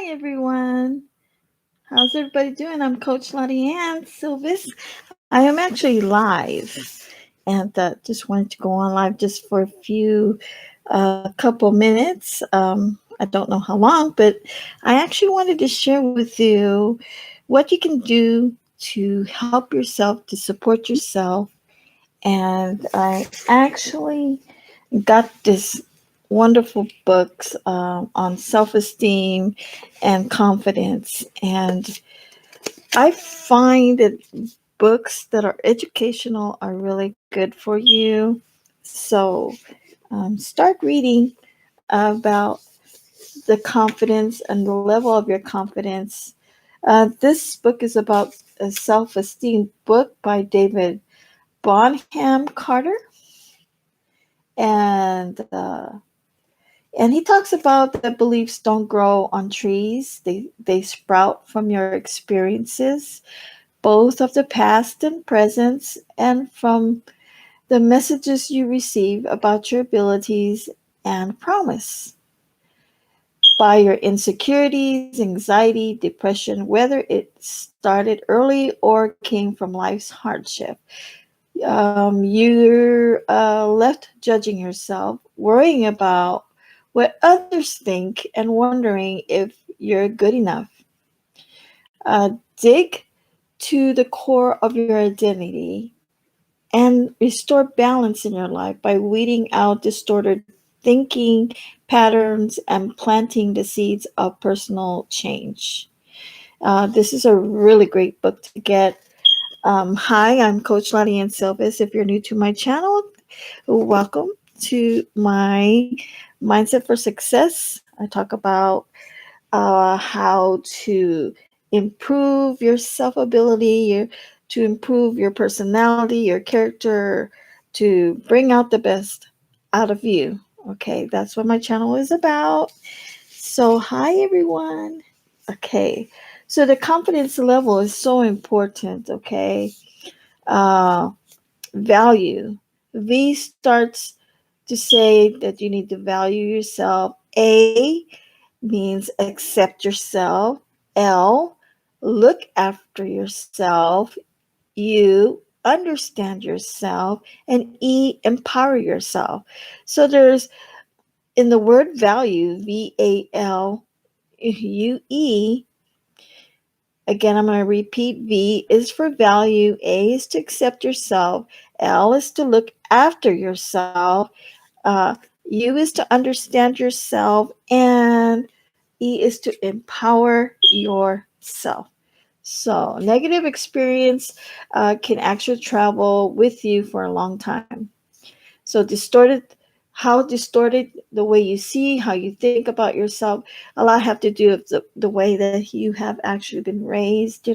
Hi, everyone. How's everybody doing? I'm Coach Laudiaann Silvis. I am actually live and just wanted to go on live just for a couple minutes. I don't know how long, but I actually wanted to share with you what you can do to help yourself, to support yourself. And I actually got this wonderful books on self-esteem and confidence, and I find that books that are educational are really good for you. So start reading about the confidence and the level of your confidence. This book is about a self-esteem book by David Bonham Carter, and and he talks about that beliefs don't grow on trees. They sprout from your experiences, both of the past and present, and from the messages you receive about your abilities and promise. By your insecurities, anxiety, depression, whether it started early or came from life's hardship. You're left judging yourself, worrying about what others think, and wondering if you're good enough. Dig to the core of your identity and restore balance in your life by weeding out distorted thinking patterns and planting the seeds of personal change. This is a really great book to get. Hi, I'm Coach Laudiaann Silvis. If you're new to my channel, welcome to my Mindset for Success. I talk about how to improve your self ability, to improve your personality, your character, to bring out the best out of you. Okay, that's what my channel is about. So, hi everyone. Okay, so the confidence level is so important. Okay, uh, value. V starts to say that you need to value yourself. A means accept yourself. L, look after yourself. U, understand yourself. And E, empower yourself. So there's in the word value, VALUE. Again, I'm going to repeat. V is for value. A is to accept yourself. L is to look after yourself. Uh, U is to understand yourself. And E is to empower yourself. So, negative experience can actually travel with you for a long time. So, how distorted the way you see, how you think about yourself, a lot have to do with the way that you have actually been raised,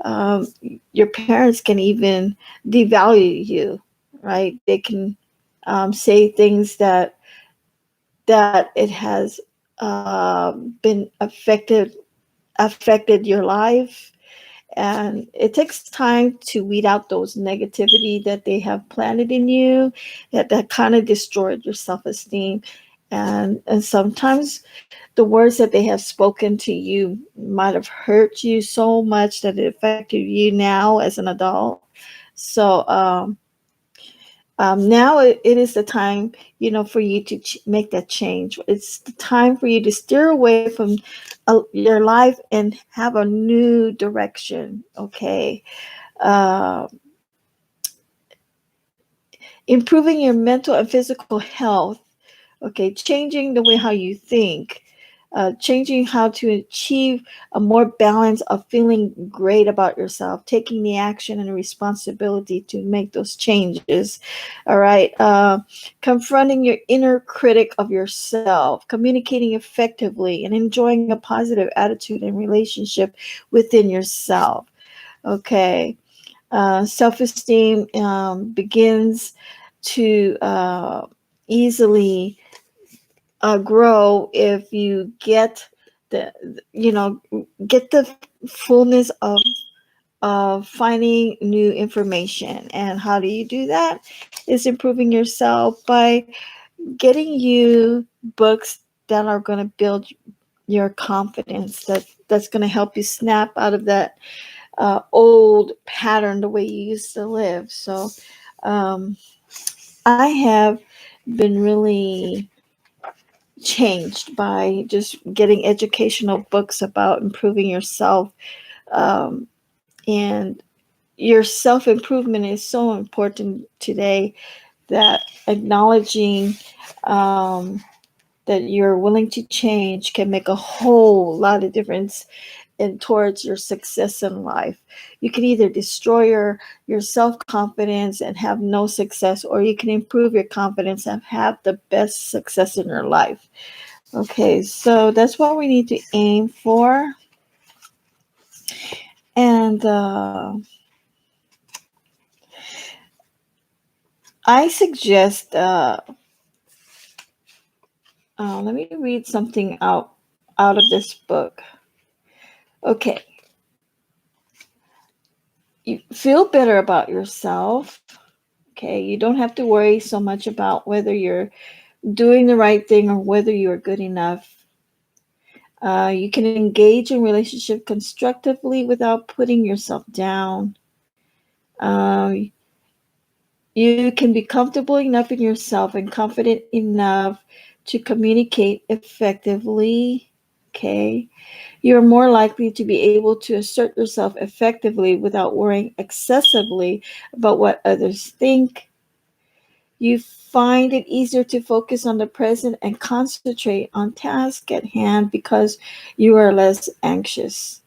um, your parents can even devalue you, right? They can say things that it has been affected your life, and it takes time to weed out those negativity that they have planted in you, that kind of destroyed your self-esteem, and sometimes the words that they have spoken to you might have hurt you so much that it affected you now as an adult. So now it is the time, for you to make that change. It's the time for you to steer away from your life and have a new direction. Okay. Uh, Improving your mental and physical health. Okay, changing the way how you think, changing how to achieve a more balance of feeling great about yourself, taking the action and responsibility to make those changes. All right, confronting your inner critic of yourself, communicating effectively, and enjoying a positive attitude and relationship within yourself. Okay, self-esteem begins to easily grow if you the you know get the fullness of finding new information. And how do you do that? Is improving yourself by getting you books that are going to build your confidence. That's going to help you snap out of that old pattern, the way you used to live. So um, I have been really changed by just getting educational books about improving yourself. Um, and your self improvement is so important today, that acknowledging um, that you're willing to change can make a whole lot of difference in towards your success in life. You can either destroy your self-confidence and have no success, or you can improve your confidence and have the best success in your life. Okay, so that's what we need to aim for. And I suggest, let me read something out of this book. Okay, you feel better about yourself. Okay, you don't have to worry so much about whether you're doing the right thing or whether you're good enough. You can engage in relationship constructively without putting yourself down. Uh, you can be comfortable enough in yourself and confident enough to communicate effectively. Okay, you're more likely to be able to assert yourself effectively without worrying excessively about what others think. You find it easier to focus on the present and concentrate on tasks at hand because you are less anxious.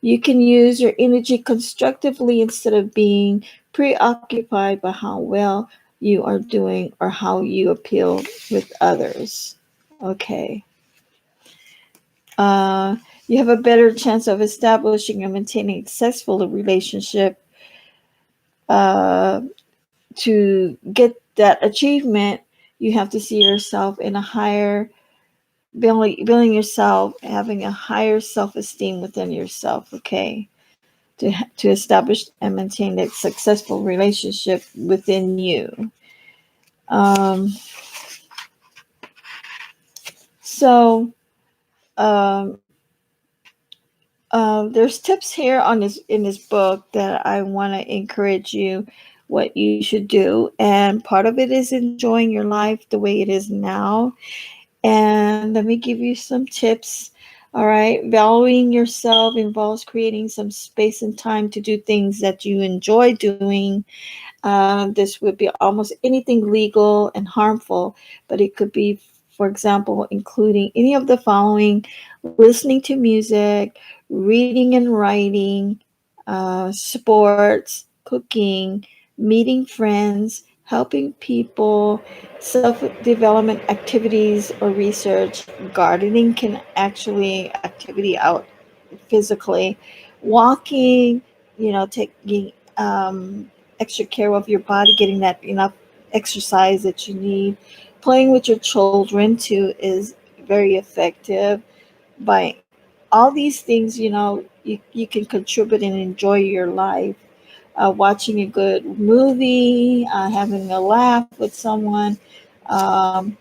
You can use your energy constructively instead of being preoccupied by how well you are doing or how you appeal with others. Okay. Uh, you have a better chance of establishing and maintaining a successful relationship. Uh, to get that achievement, you have to see yourself in a higher, building yourself, having a higher self-esteem within yourself. Okay, to establish and maintain a successful relationship within you. Um, so um, there's tips here on this in this book that I want to encourage you what you should do, and part of it is enjoying your life the way it is now. And let me give you some tips. All right. Valuing yourself involves creating some space and time to do things that you enjoy doing. This would be almost anything legal and harmful, but it could be, for example, including any of the following: listening to music, reading and writing, sports, cooking, meeting friends, helping people, self development activities or research. Gardening can actually activity out physically, walking, taking extra care of your body, getting that enough exercise that you need. Playing with your children too is very effective. By all these things, you can contribute and enjoy your life. Watching a good movie, having a laugh with someone, um,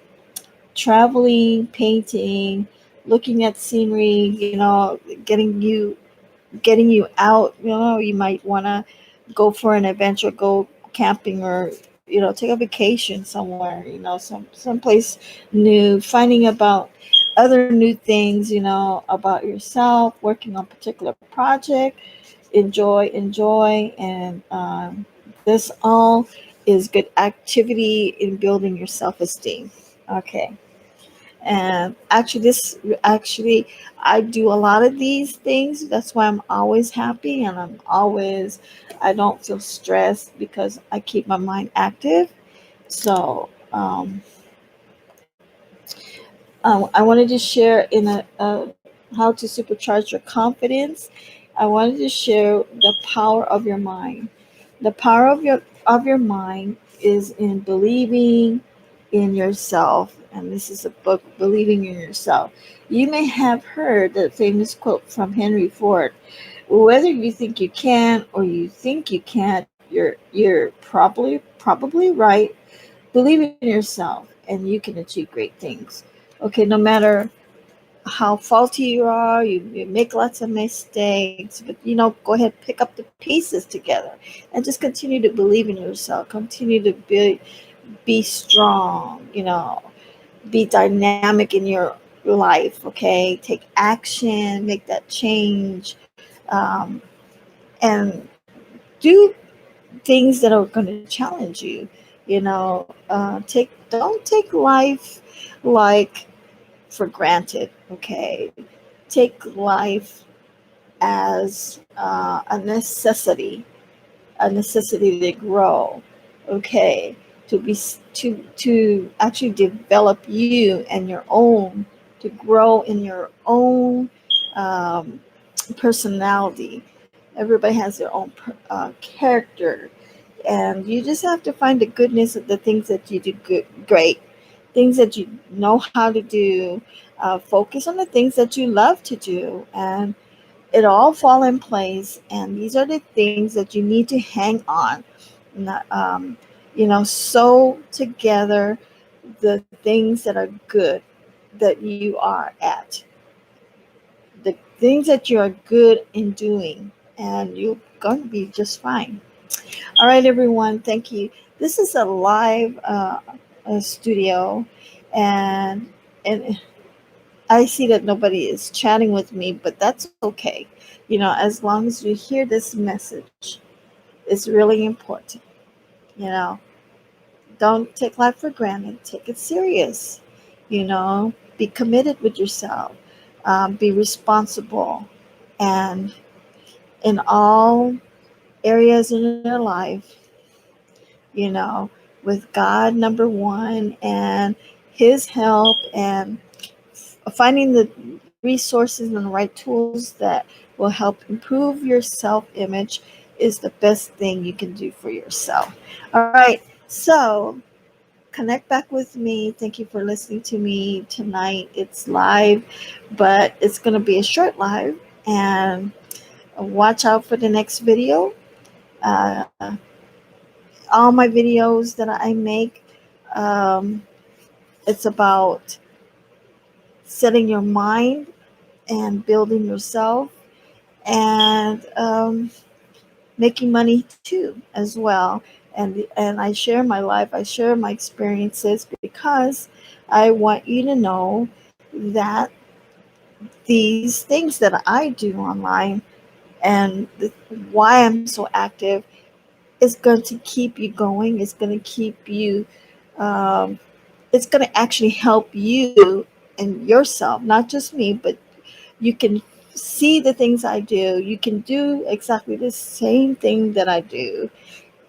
traveling, painting, looking at scenery, getting you out. You might want to go for an adventure, go camping, or take a vacation somewhere, someplace new, finding about other new things, about yourself, working on particular project. Enjoy, and this all is good activity in building your self-esteem. Okay. And actually I do a lot of these things. That's why I'm always happy, and I don't feel stressed because I keep my mind active. So I wanted to share in how to supercharge your confidence. I wanted to share the power of your mind. The power of your mind is in believing in yourself, and this is a book, Believing in Yourself. You may have heard the famous quote from Henry Ford: "Whether you think you can or you think you can't, you're probably right. Believe in yourself, and you can achieve great things." Okay, no matter how faulty you are. You make lots of mistakes, but go ahead, pick up the pieces together, and just continue to believe in yourself. Continue to be strong. Be dynamic in your life. Okay, take action, make that change, and do things that are going to challenge you. Don't take life like for granted. Okay, take life as a necessity to grow. Okay, to actually develop you and your own, to grow in your own um, personality. Everybody has their own character, and you just have to find the goodness of the things that you do great, things that you know how to do. Focus on the things that you love to do, and it all fall in place. And these are the things that you need to hang on. Not, sew together the things that are good that you are at, the things that you are good in doing, and you're going to be just fine. All right, everyone. Thank you. This is a live studio, and and I see that nobody is chatting with me, but that's okay. As long as you hear this message, it's really important. You know, don't take life for granted. Take it serious. Be committed with yourself. Be responsible, and in all areas in your life, you know, with God number one and His help, and finding the resources and the right tools that will help improve your self image is the best thing you can do for yourself. All right. So connect back with me. Thank you for listening to me tonight. It's live, but it's going to be a short live. And watch out for the next video. Uh, all my videos that I make, um, it's about setting your mind and building yourself, and making money too as well. And I share my life, I share my experiences, because I want you to know that these things that I do online, and why I'm so active, is going to keep you going. It's going to keep you um, it's going to actually help you and yourself, not just me, but you can see the things I do. You can do exactly the same thing that I do,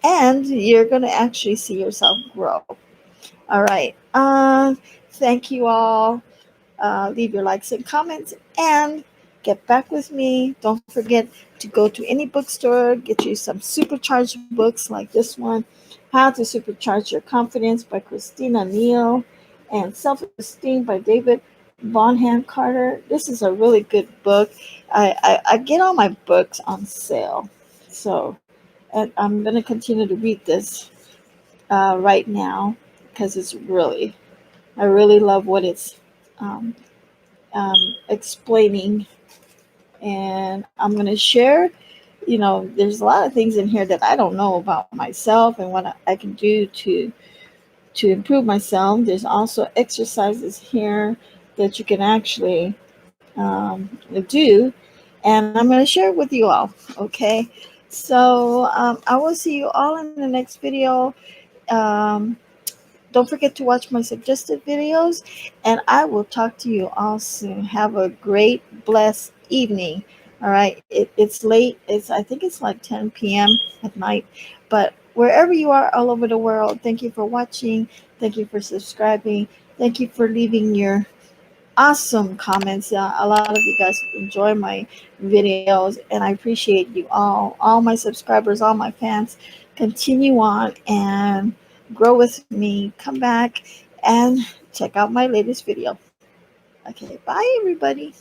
and you're going to actually see yourself grow. All right. Thank you all. Leave your likes and comments, and get back with me. Don't forget to go to any bookstore, get you some supercharged books like this one, How to Supercharge Your Confidence by Christina Neal, and Self Esteem by David Bonham Carter. This is a really good book. I get all my books on sale. So, and I'm going to continue to read this right now, because I really love what it's um, explaining. And I'm going to share, there's a lot of things in here that I don't know about myself, and what I can do to improve myself. There's also exercises here that you can actually do, and I'm going to share it with you all. Okay, so I will see you all in the next video. um, don't forget to watch my suggested videos, and I will talk to you all soon. Have a great, blessed evening. All right, it's late. I think it's like 10 p.m. at night, but wherever you are all over the world, thank you for watching. Thank you for subscribing. Thank you for leaving your awesome comments. A lot of you guys enjoy my videos, and I appreciate you all my subscribers, all my fans. Continue on and grow with me. Come back and check out my latest video. Okay, bye everybody.